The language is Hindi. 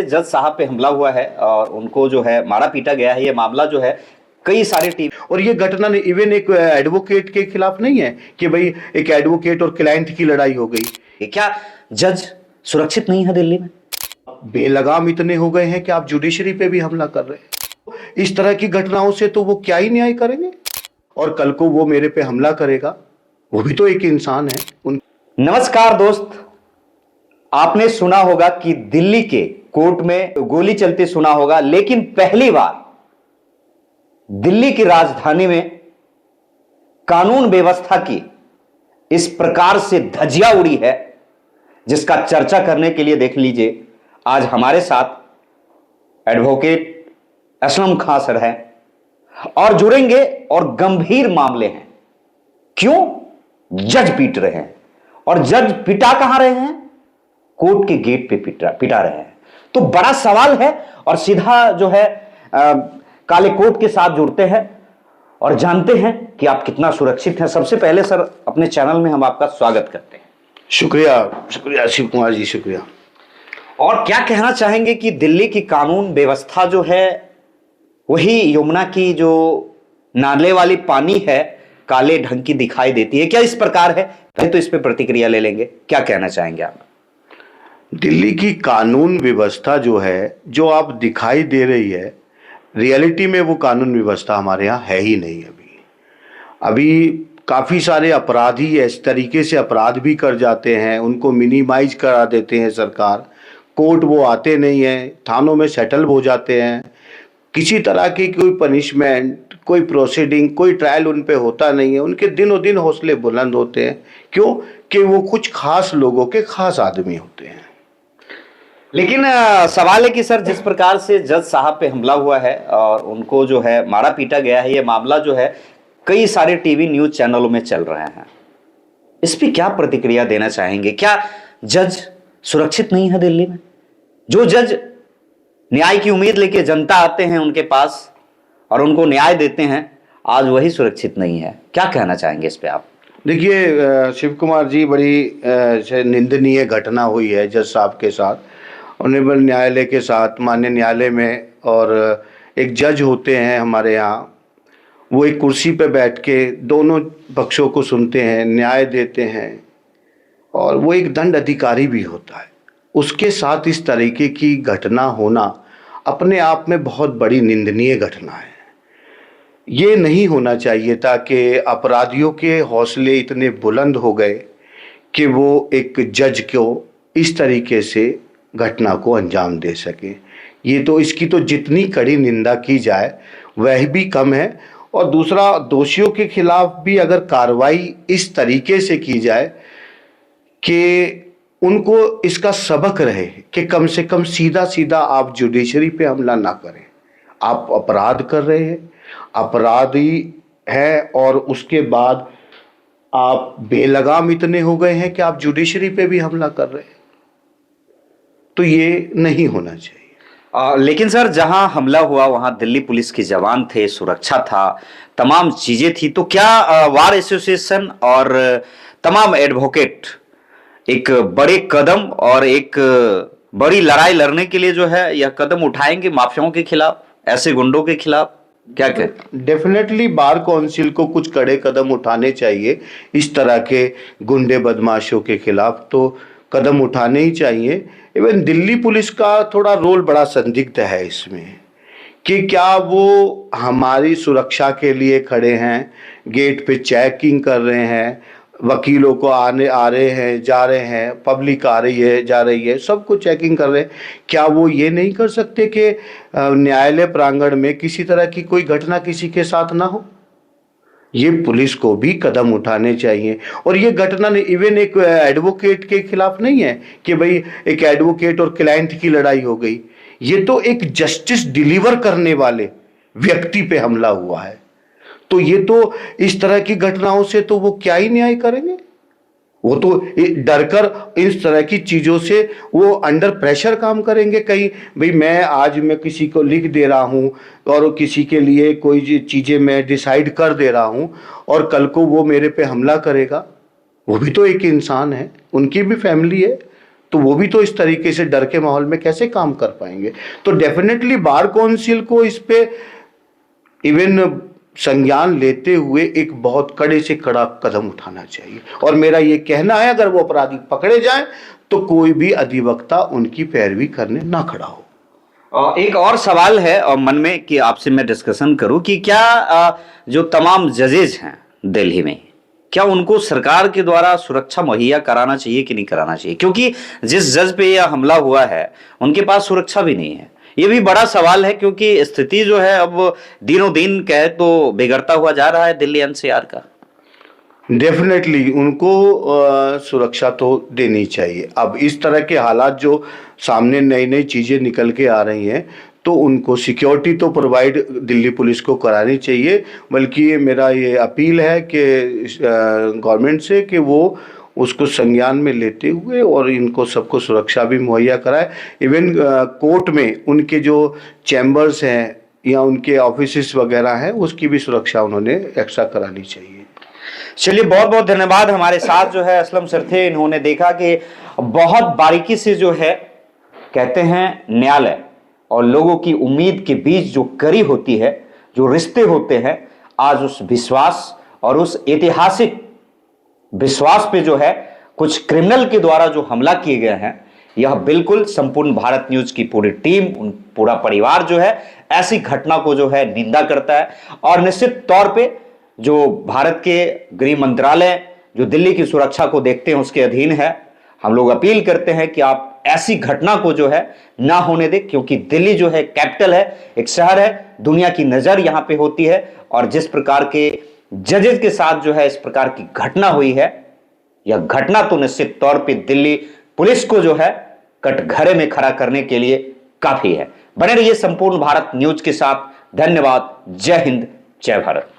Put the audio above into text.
जज साहब पे हमला हुआ है और उनको जो है मारा पीटा गया है। ये मामला जो है कई सारे टीवी और ये घटना ने इवन एक एडवोकेट के खिलाफ नहीं है कि भाई एक एडवोकेट और क्लाइंट की लड़ाई हो गई। क्या जज सुरक्षित नहीं है दिल्ली में? बेलगाम इतने हो गए हैं कि आप जुडिशरी पे भी हमला कर रहे हैं। इस तरह की घटनाओं से तो वो क्या ही न्याय करेंगे, और कल को वो मेरे पे हमला करेगा, वो भी तो एक इंसान है। नमस्कार दोस्त, आपने सुना होगा कि दिल्ली के कोर्ट में गोली चलती सुना होगा, लेकिन पहली बार दिल्ली की राजधानी में कानून व्यवस्था की इस प्रकार से धज्जियां उड़ी है, जिसका चर्चा करने के लिए देख लीजिए आज हमारे साथ एडवोकेट असलम खां सर है और जुड़ेंगे। और गंभीर मामले हैं, क्यों जज पीट रहे हैं और जज पिटा कहां रहे हैं? कोर्ट के गेट पे पिटा रहे हैं। तो बड़ा सवाल है और सीधा जो है काले कोट के साथ जुड़ते हैं और जानते हैं कि आप कितना सुरक्षित हैं। सबसे पहले सर, अपने चैनल में हम आपका स्वागत करते हैं। शुक्रिया शिव कुमार जी, शुक्रिया। और क्या कहना चाहेंगे कि दिल्ली की कानून व्यवस्था जो है वही यमुना की जो नाले वाली पानी है, काले ढंग की दिखाई देती है, क्या इस प्रकार है? पहले तो इस पे प्रतिक्रिया ले लेंगे, क्या कहना चाहेंगे आप? दिल्ली की कानून व्यवस्था जो है, जो आप दिखाई दे रही है, रियलिटी में वो कानून व्यवस्था हमारे यहाँ है ही नहीं। अभी काफ़ी सारे अपराधी इस तरीके से अपराध भी कर जाते हैं, उनको मिनिमाइज करा देते हैं सरकार, कोर्ट वो आते नहीं हैं, थानों में सेटल हो जाते हैं, किसी तरह की कोई पनिशमेंट, कोई प्रोसीडिंग, कोई ट्रायल उन पे होता नहीं है। उनके दिनों दिन हौसले बुलंद होते हैं, क्यों कि वो कुछ खास लोगों के खास आदमी होते हैं। लेकिन सवाल है कि सर, जिस प्रकार से जज साहब पे हमला हुआ है और उनको जो है मारा पीटा गया है, ये मामला जो है कई सारे टीवी न्यूज चैनलों में चल रहे हैं, इस पे क्या प्रतिक्रिया देना चाहेंगे? क्या जज सुरक्षित नहीं है दिल्ली में? जो जज न्याय की उम्मीद लेके जनता आते हैं उनके पास और उनको न्याय देते हैं, आज वही सुरक्षित नहीं है, क्या कहना चाहेंगे इस पे आप? देखिए शिव कुमार जी, बड़ी निंदनीय घटना हुई है जज साहब के साथ, ऑनरेबल न्यायालय के साथ, माननीय न्यायालय में। और एक जज होते हैं हमारे यहाँ, वो एक कुर्सी पे बैठ के दोनों पक्षों को सुनते हैं, न्याय देते हैं, और वो एक दंड अधिकारी भी होता है। उसके साथ इस तरीके की घटना होना अपने आप में बहुत बड़ी निंदनीय घटना है। ये नहीं होना चाहिए था कि अपराधियों के हौसले इतने बुलंद हो गए कि वो एक जज को इस तरीके से घटना को अंजाम दे सके। ये तो, इसकी तो जितनी कड़ी निंदा की जाए वह भी कम है। और दूसरा, दोषियों के खिलाफ भी अगर कार्रवाई इस तरीके से की जाए कि उनको इसका सबक रहे कि कम से कम सीधा सीधा आप जुडिशरी पे हमला ना करें। आप अपराध कर रहे हैं, अपराधी है, और उसके बाद आप बेलगाम इतने हो गए हैं कि आप जुडिशरी पे भी हमला कर रहे हैं, तो ये नहीं होना चाहिए। लेकिन सर, जहां हमला हुआ वहां दिल्ली पुलिस के जवान थे, सुरक्षा था, तमाम चीजें थी, तो क्या बार एसोसिएशन और तमाम एडवोकेट एक बड़े कदम और एक बड़ी लड़ाई लड़ने के लिए जो है यह कदम उठाएंगे माफियाओं के खिलाफ, ऐसे गुंडों के खिलाफ? क्या कहते? डेफिनेटली बार काउंसिल को कुछ कड़े कदम उठाने चाहिए, इस तरह के गुंडे बदमाशों के खिलाफ तो कदम उठाने ही चाहिए। इवन दिल्ली पुलिस का थोड़ा रोल बड़ा संदिग्ध है इसमें कि क्या वो हमारी सुरक्षा के लिए खड़े हैं, गेट पे चेकिंग कर रहे हैं, वकीलों को आ रहे हैं, जा रहे हैं, पब्लिक आ रही है, जा रही है, सबको चेकिंग कर रहे हैं। क्या वो ये नहीं कर सकते कि न्यायालय प्रांगण में किसी तरह की कोई घटना किसी के साथ ना हो? ये पुलिस को भी कदम उठाने चाहिए। और ये घटना ने इवन एक एडवोकेट के खिलाफ नहीं है कि भाई एक एडवोकेट और क्लाइंट की लड़ाई हो गई, ये तो एक जस्टिस डिलीवर करने वाले व्यक्ति पे हमला हुआ है। तो ये तो इस तरह की घटनाओं से तो वो क्या ही न्याय करेंगे? वो तो डरकर इस तरह की चीजों से वो अंडर प्रेशर काम करेंगे। कहीं भाई मैं किसी को लिख दे रहा हूँ और किसी के लिए कोई चीजें मैं डिसाइड कर दे रहा हूँ और कल को वो मेरे पे हमला करेगा, वो भी तो एक इंसान है, उनकी भी फैमिली है। तो वो भी तो इस तरीके से डर के माहौल में कैसे काम कर पाएंगे। तो डेफिनेटली बार काउंसिल को इस पे इवन संज्ञान लेते हुए एक बहुत कड़े से कड़ा कदम उठाना चाहिए। और मेरा ये कहना है, अगर वो अपराधी पकड़े जाएं तो कोई भी अधिवक्ता उनकी पैरवी करने ना खड़ा हो। एक और सवाल है और मन में कि आपसे मैं डिस्कशन करूं कि क्या जो तमाम जजेज हैं दिल्ली में, क्या उनको सरकार के द्वारा सुरक्षा मुहैया कराना चाहिए कि नहीं कराना चाहिए? क्योंकि जिस जज पे यह हमला हुआ है उनके पास सुरक्षा भी नहीं है। ये भी बड़ा सवाल है क्योंकि स्थिति जो है अब दिनों दिन कहे तो बिगड़ता हुआ जा रहा है दिल्ली एनसीआर का। डेफिनेटली उनको सुरक्षा तो देनी चाहिए। अब इस तरह के हालात जो सामने नई नई चीज़ें निकल के आ रही हैं, तो उनको सिक्योरिटी तो प्रोवाइड दिल्ली पुलिस को करानी चाहिए। बल्कि मेरा ये अपील है कि गवर्नमेंट से कि वो उसको संज्ञान में लेते हुए और इनको सबको सुरक्षा भी मुहैया कराए। इवन कोर्ट में उनके जो चैम्बर्स हैं या उनके ऑफिस वगैरह हैं, उसकी भी सुरक्षा उन्होंने एक्स्ट्रा करानी चाहिए। चलिए, बहुत बहुत धन्यवाद। हमारे साथ जो है असलम सर थे। इन्होंने देखा कि बहुत बारीकी से जो है कहते हैं न्यायालय और लोगों की उम्मीद के बीच जो कड़ी होती है, जो रिश्ते होते हैं, आज उस विश्वास और उस ऐतिहासिक विश्वास पे जो है कुछ क्रिमिनल के द्वारा जो हमला किए गए हैं, यह बिल्कुल संपूर्ण भारत न्यूज की पूरी टीम, पूरा परिवार जो है ऐसी घटना को जो है निंदा करता है। और निश्चित तौर पे जो भारत के गृह मंत्रालय जो दिल्ली की सुरक्षा को देखते हैं उसके अधीन है। हम लोग अपील करते हैं कि आप ऐसी घटना को जो है ना होने दें, क्योंकि दिल्ली जो है कैपिटल है, एक शहर है, दुनिया की नजर यहां पे होती है। और जिस प्रकार के जजेस के साथ जो है इस प्रकार की घटना हुई है, यह घटना तो निश्चित तौर पे दिल्ली पुलिस को जो है कटघरे में खड़ा करने के लिए काफी है। बने रहिए संपूर्ण भारत न्यूज के साथ। धन्यवाद। जय हिंद, जय भारत।